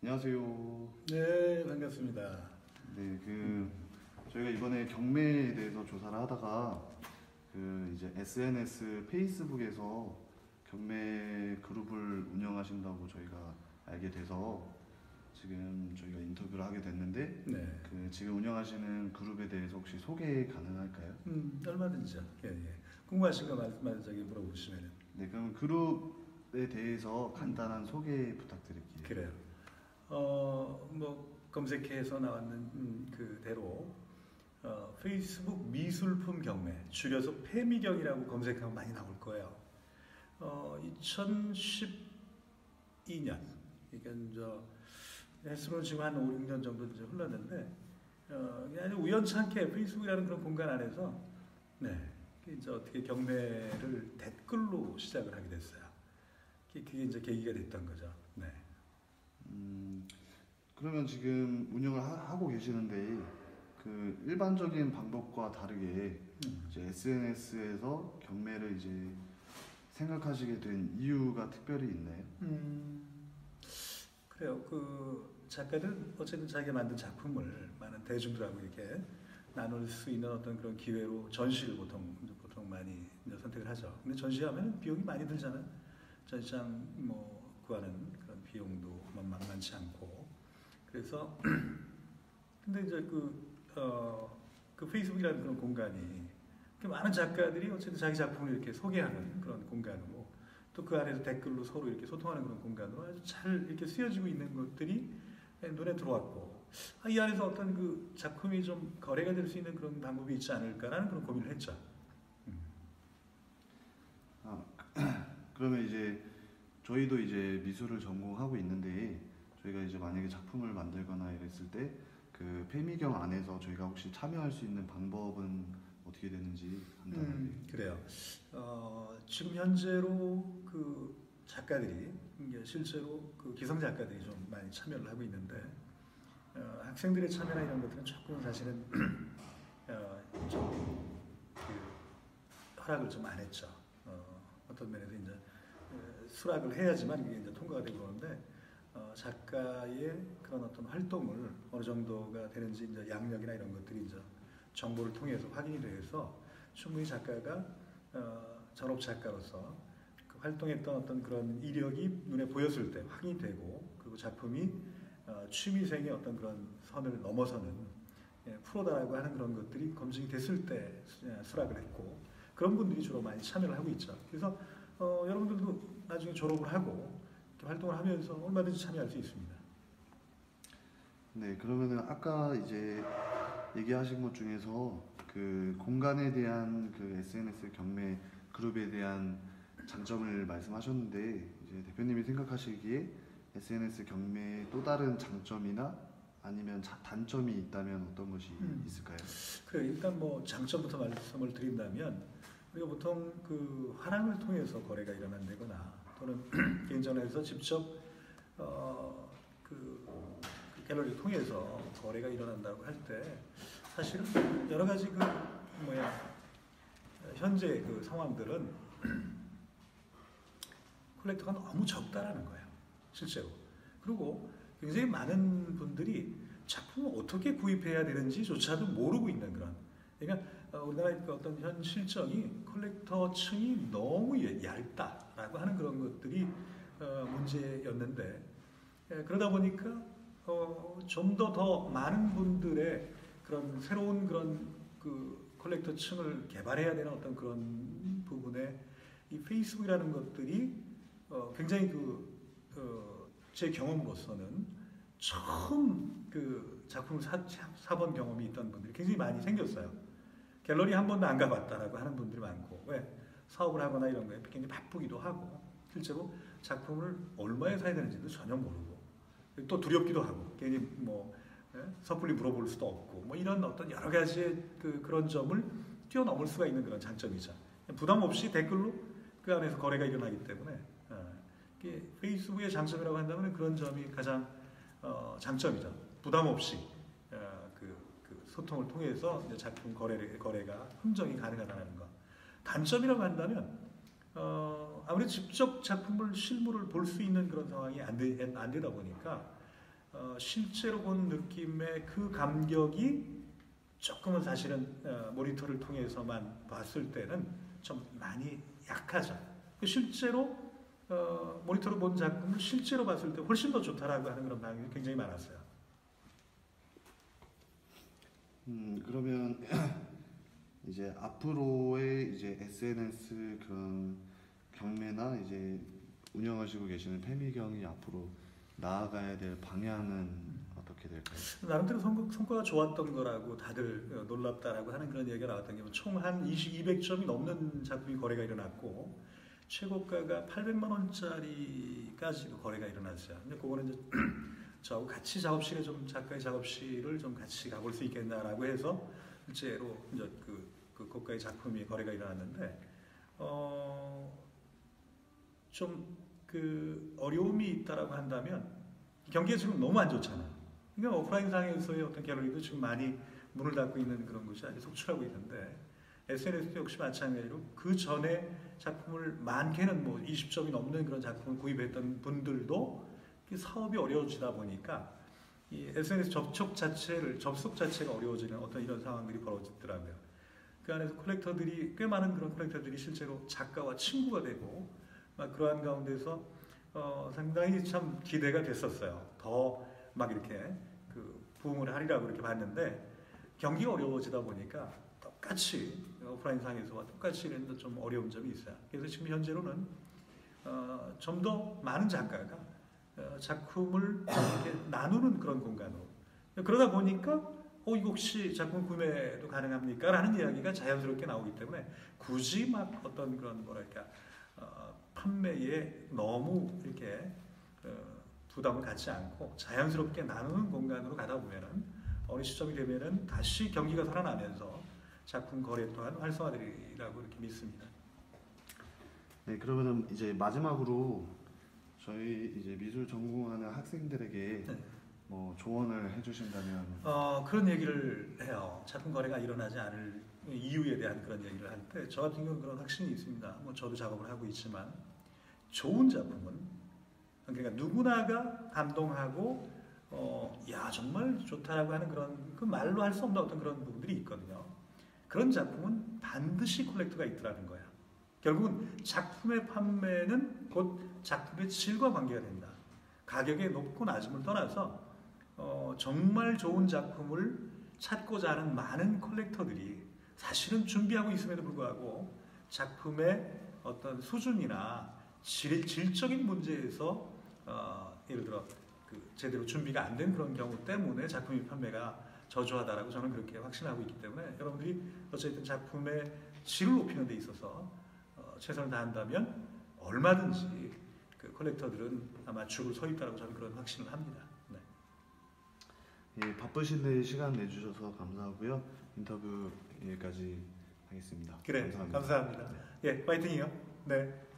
안녕하세요. 네, 반갑습니다. 네, 저희가 이번에 경매에 대해서 조사를 하다가 이제 SNS 페이스북에서 경매 그룹을 운영하신다고 저희가 알게 돼서 지금 저희가 인터뷰를 하게 됐는데 네, 지금 운영하시는 그룹에 대해서 혹시 소개 가능할까요? 얼마든지요. 예, 예. 궁금하신 거 말씀 저기 물어보시면은. 네, 그럼 그룹에 대해서 간단한 소개 부탁드릴게요. 그래요. 뭐 검색해서 나왔는 그대로 페이스북 미술품 경매, 줄여서 페미경이라고 검색하면 많이 나올 거예요. 2012년, 그러니까 횟수로는 지금 한 5, 6년 정도 이제 흘렀는데, 아주 우연찮게 페이스북이라는 그런 공간 안에서, 네, 이제 어떻게 경매를 댓글로 시작을 하게 됐어요. 그게 이제 계기가 됐던 거죠. 네. 그러면 지금 운영을 하고 계시는데 일반적인 방법과 다르게 이제 SNS에서 경매를 이제 생각하시게 된 이유가 특별히 있나요? 그래요. 그 작가들은 어쨌든 자기가 만든 작품을 많은 대중들하고 이렇게 나눌 수 있는 어떤 그런 기회로 전시를 보통 많이 이제 선택을 하죠. 근데 전시하면 비용이 많이 들잖아요. 전시장 뭐 구하는 그런 비용도 만만치 않고. 그래서 근데 이제 그 페이스북이라는 그런 공간이 많은 작가들이 어쨌든 자기 작품을 이렇게 소개하는 그런 공간으로 또 그 안에서 댓글로 서로 이렇게 소통하는 그런 공간으로 아주 잘 이렇게 쓰여지고 있는 것들이 눈에 들어왔고, 이 안에서 어떤 그 작품이 좀 거래가 될 수 있는 그런 방법이 있지 않을까라는 그런 고민을 했죠. 아, 그러면 이제 저희도 이제 미술을 전공하고 있는데 저희가 이제 만약에 작품을 만들거나 이랬을 때 페미경 안에서 저희가 혹시 참여할 수 있는 방법은 어떻게 되는지 간단하게. 그래요. 지금 현재로 그 작가들이 이게 실제로 그 기성 작가들이 좀 많이 참여를 하고 있는데, 학생들의 참여나 이런 것들은 조금 사실은 허락을 좀 안 했죠. 어떤 면에서 이제 수락을 해야지만 이게 이제 통과가 되고 그러는데, 작가의 그런 어떤 활동을 어느 정도가 되는지 이제 양력이나 이런 것들이 이제 정보를 통해서 확인이 돼서 충분히 작가가 전업 작가로서 그 활동했던 어떤 그런 이력이 눈에 보였을 때 확인이 되고, 그리고 작품이 취미생의 어떤 그런 선을 넘어서는 프로다라고 하는 그런 것들이 검증이 됐을 때 수락을 했고, 그런 분들이 주로 많이 참여를 하고 있죠. 그래서 여러분들도 나중에 졸업을 하고 활동을 하면서 얼마든지 참여할 수 있습니다. 네, 그러면은 아까 이제 얘기하신 것 중에서 그 공간에 대한 SNS 경매 그룹에 대한 장점을 말씀하셨는데, 이제 대표님이 생각하시기에 SNS 경매의 또 다른 장점이나 아니면 단점이 있다면 어떤 것이 있을까요? 그래, 일단 뭐 장점부터 말씀을 드린다면, 우리가 보통 그 화랑을 통해서 거래가 일어난다거나 또는 개인전화에서 직접 그 갤러리를 통해서 거래가 일어난다고 할 때 사실은 여러 가지 현재 그 상황들은 콜렉터가 너무 적다라는 거예요, 실제로. 그리고 굉장히 많은 분들이 작품을 어떻게 구입해야 되는지조차도 모르고 있는 그런. 그러니까 우리나라의 그 어떤 현 실정이 컬렉터층이 너무 얇다라고 하는 그런 것들이 문제였는데, 그러다 보니까 좀 더 많은 분들의 그런 새로운 그런 그 컬렉터층을 개발해야 되는 어떤 그런 부분에 이 페이스북이라는 것들이 굉장히 제 경험으로서는 처음 그 작품을 사본 경험이 있던 분들이 굉장히 많이 생겼어요. 갤러리 한 번도 안 가봤다라고 하는 분들이 많고, 왜 사업을 하거나 이런 거에 굉장히 바쁘기도 하고, 실제로 작품을 얼마에 사야 되는지도 전혀 모르고, 또 두렵기도 하고, 괜히 섣불리 물어볼 수도 없고, 뭐 이런 어떤 여러 가지의 그런 점을 뛰어넘을 수가 있는 그런 장점이죠. 부담 없이 댓글로 그 안에서 거래가 일어나기 때문에, 페이스북의 장점이라고 한다면 그런 점이 가장 장점이죠. 부담 없이 소통을 통해서 이제 작품 거래가 흥정이 가능하다는 것. 단점이라고 한다면 아무래도 직접 작품을 실물을 볼 수 있는 그런 상황이 안 되다 보니까 실제로 본 느낌의 그 감격이 조금은 사실은 모니터를 통해서만 봤을 때는 좀 많이 약하죠. 실제로 모니터로 본 작품을 실제로 봤을 때 훨씬 더 좋다라고 하는 그런 반응이 굉장히 많았어요. 그러면 이제 앞으로의 이제 SNS 그런 경매나 이제 운영하시고 계시는 패미경이 앞으로 나아가야 될 방향은 어떻게 될까요? 나름대로 성과가 좋았던 거라고 다들 놀랍다라고 하는 그런 얘기가 나왔던 게 총 한 200점이 넘는 작품이 거래가 일어났고 최고가가 800만 원짜리까지도 거래가 일어났어요. 근데 그거는 이제 저하고 같이 작업실에 좀 작가의 작업실을 좀 같이 가볼 수 있겠나라고 해서 실제로 이제 그 고가의 작품이 거래가 일어났는데 좀 그 어려움이 있다라고 한다면 경기가 지금 너무 안 좋잖아요. 그러니까 오프라인 상에서의 어떤 갤러리도 지금 많이 문을 닫고 있는 그런 곳이 아주 속출하고 있는데 SNS도 역시 마찬가지로 그 전에 작품을 많게는 뭐 20점이 넘는 그런 작품을 구입했던 분들도 사업이 어려워지다 보니까 이 SNS 접속 자체가 어려워지는 어떤 이런 상황들이 벌어지더라고요. 그 안에서 꽤 많은 그런 콜렉터들이 실제로 작가와 친구가 되고 막 그러한 가운데서 상당히 참 기대가 됐었어요. 더 막 이렇게 그 부흥을 하리라고 이렇게 봤는데 경기가 어려워지다 보니까 똑같이 오프라인 상에서와 똑같이 이런 좀 어려운 점이 있어요. 그래서 지금 현재로는 좀 더 많은 작가가 작품을 이렇게 나누는 그런 공간으로 그러다 보니까 이거 혹시 작품 구매도 가능합니까? 라는 이야기가 자연스럽게 나오기 때문에 굳이 막 어떤 그런 뭐랄까 판매에 너무 이렇게 부담을 갖지 않고 자연스럽게 나누는 공간으로 가다 보면은 어느 시점이 되면은 다시 경기가 살아나면서 작품 거래 또한 활성화되리라고 이렇게 믿습니다. 네, 그러면은 이제 마지막으로 저희 이제 미술 전공하는 학생들에게 네. 뭐 조언을 해주신다면 그런 얘기를 해요. 작품 거래가 일어나지 않을 이유에 대한 그런 얘기를 할 때 저 같은 경우는 그런 확신이 있습니다. 뭐 저도 작업을 하고 있지만 좋은 작품은 그러니까 누구나가 감동하고 야 정말 좋다라고 하는 그런 그 말로 할 수 없는 어떤 그런 부분들이 있거든요. 그런 작품은 반드시 콜렉터가 있더라는 거야. 결국은 작품의 판매는 곧 작품의 질과 관계가 된다. 가격의 높고 낮음을 떠나서 정말 좋은 작품을 찾고자 하는 많은 콜렉터들이 사실은 준비하고 있음에도 불구하고 작품의 어떤 수준이나 질적인 문제에서 예를 들어 제대로 준비가 안 된 그런 경우 때문에 작품의 판매가 저조하다라고 저는 그렇게 확신하고 있기 때문에 여러분들이 어쨌든 작품의 질을 높이는 데 있어서 최선을 다한다면 얼마든지 그 컬렉터들은 아마 줄을 서 있다라고 저는 그런 확신을 합니다. 네. 예, 바쁘신데 시간 내주셔서 감사하고요. 인터뷰 여기까지 하겠습니다. 그래, 감사합니다. 예, 파이팅이요. 네.